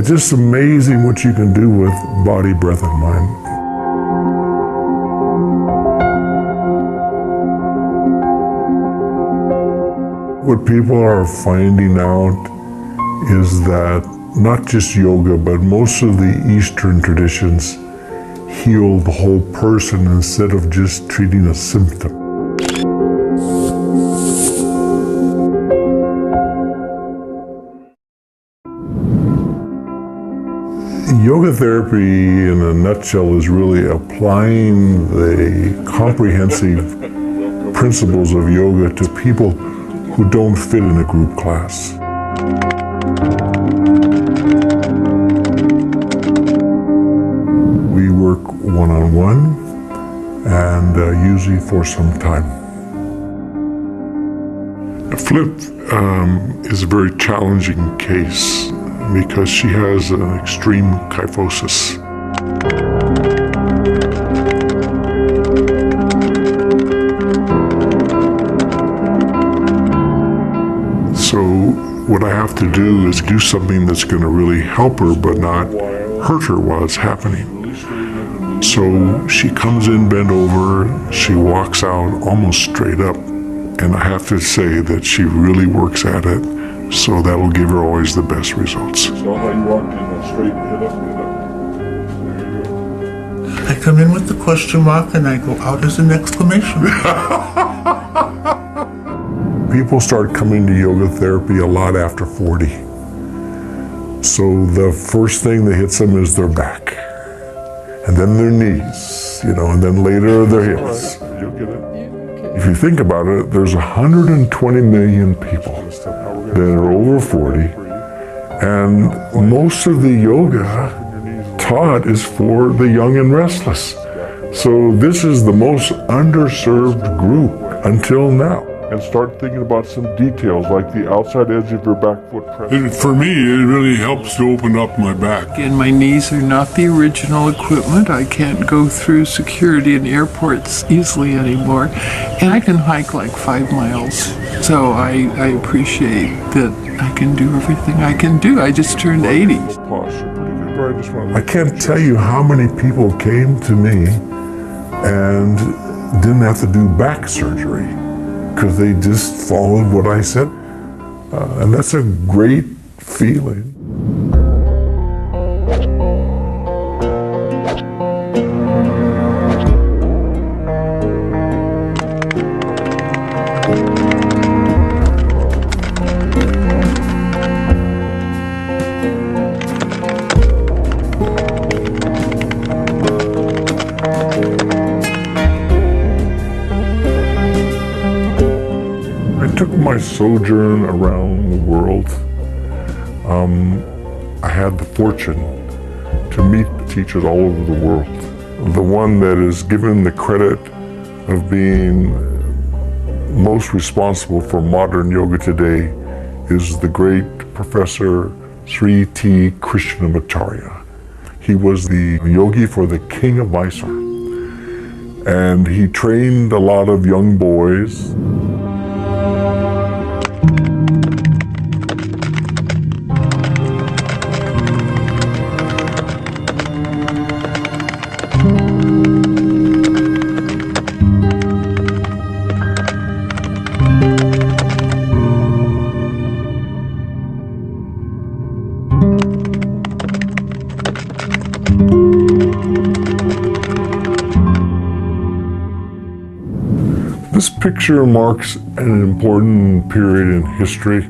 It's just amazing what you can do with body, breath, and mind. What people are finding out is that not just yoga, but most of the Eastern traditions heal the whole person instead of just treating a symptom. Yoga therapy, in a nutshell, is really applying the comprehensive principles of yoga to people who don't fit in a group class. We work one-on-one and usually for some time. Flip is a very challenging case because she has an extreme kyphosis. So what I have to do is do something that's going to really help her but not hurt her while it's happening. So she comes in bent over, she walks out almost straight up, and I have to say that she really works at it, so that will give her always the best results. So how you walk in, straight, head up, head up. There you go. I come in with the question mark and I go out as an exclamation. People start coming to yoga therapy a lot after 40. So the first thing that hits them is their back, and then their knees, and then later their hips. You'll get it. If you think about it, there's 120 million people that are over 40, and most of the yoga taught is for the young and restless. So this is the most underserved group until now. And start thinking about some details like the outside edge of your back foot press. For me, it really helps to open up my back. And my knees are not the original equipment. I can't go through security in airports easily anymore. And I can hike like 5 miles. So I appreciate that I can do everything I can do. I just turned 80. I can't tell you how many people came to me and didn't have to do back surgery, because they just followed what I said. And that's a great feeling. I took my sojourn around the world. I had the fortune to meet teachers all over the world. The one that is given the credit of being most responsible for modern yoga today is the great Professor Sri T. Krishnamacharya. He was the yogi for the king of Mysore, and he trained a lot of young boys. This picture marks an important period in history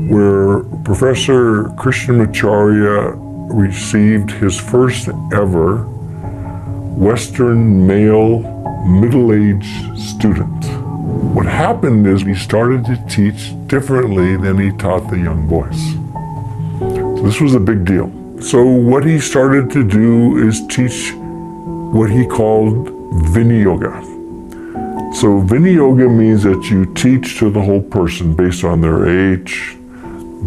where Professor Krishnamacharya received his first ever Western male middle-aged student. What happened is he started to teach differently than he taught the young boys. So this was a big deal. So what he started to do is teach what he called Vinaya. So Vinaya means that you teach to the whole person based on their age,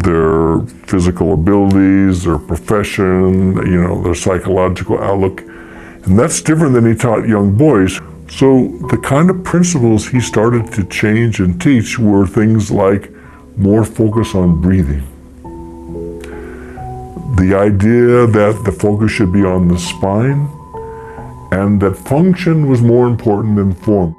their physical abilities, their profession, their psychological outlook. And that's different than he taught young boys. So the kind of principles he started to change and teach were things like more focus on breathing. The idea that the focus should be on the spine and that function was more important than form.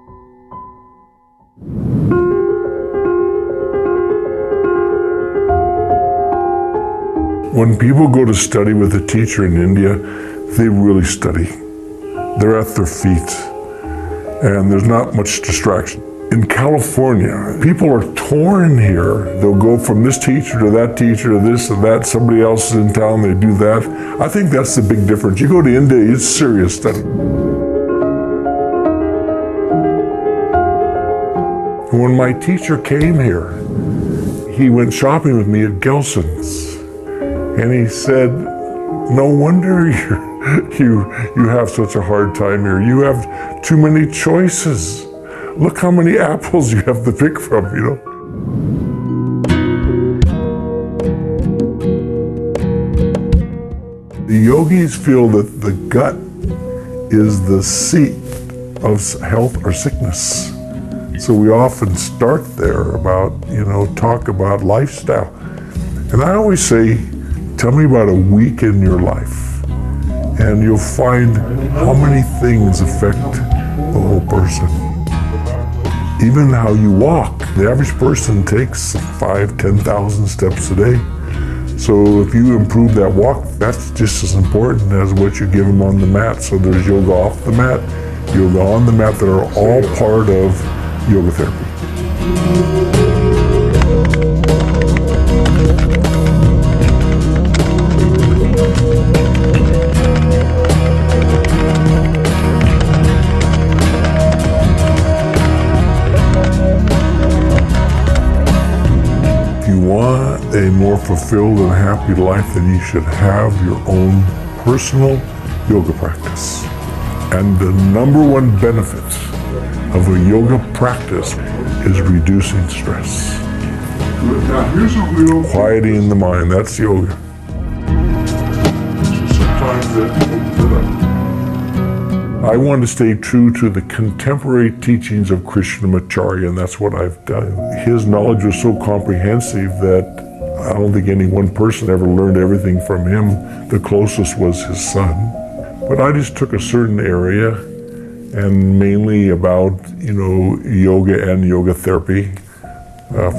When people go to study with a teacher in India, they really study. They're at their feet, and there's not much distraction. In California, people are torn here. They'll go from this teacher to that teacher to this and that. Somebody else is in town, they do that. I think that's the big difference. You go to India, it's serious study. When my teacher came here, he went shopping with me at Gelson's. And he said, no wonder you have such a hard time here. You have too many choices. Look how many apples you have to pick from, you know. The yogis feel that the gut is the seat of health or sickness. So we often start there about, talk about lifestyle. And I always say, tell me about a week in your life, and you'll find how many things affect the whole person. Even how you walk. The average person takes 5,000 to 10,000 steps a day. So if you improve that walk, that's just as important as what you give them on the mat. So there's yoga off the mat, yoga on the mat, that are all part of yoga therapy. If you want a more fulfilled and happy life, then you should have your own personal yoga practice. And the number one benefit of a yoga practice is reducing stress. Quieting the mind, that's yoga. I want to stay true to the contemporary teachings of Krishnamacharya, and that's what I've done. His knowledge was so comprehensive that I don't think any one person ever learned everything from him. The closest was his son. But I just took a certain area, and mainly about, yoga and yoga therapy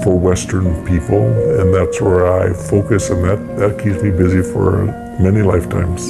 for Western people, and that's where I focus, and that keeps me busy for many lifetimes.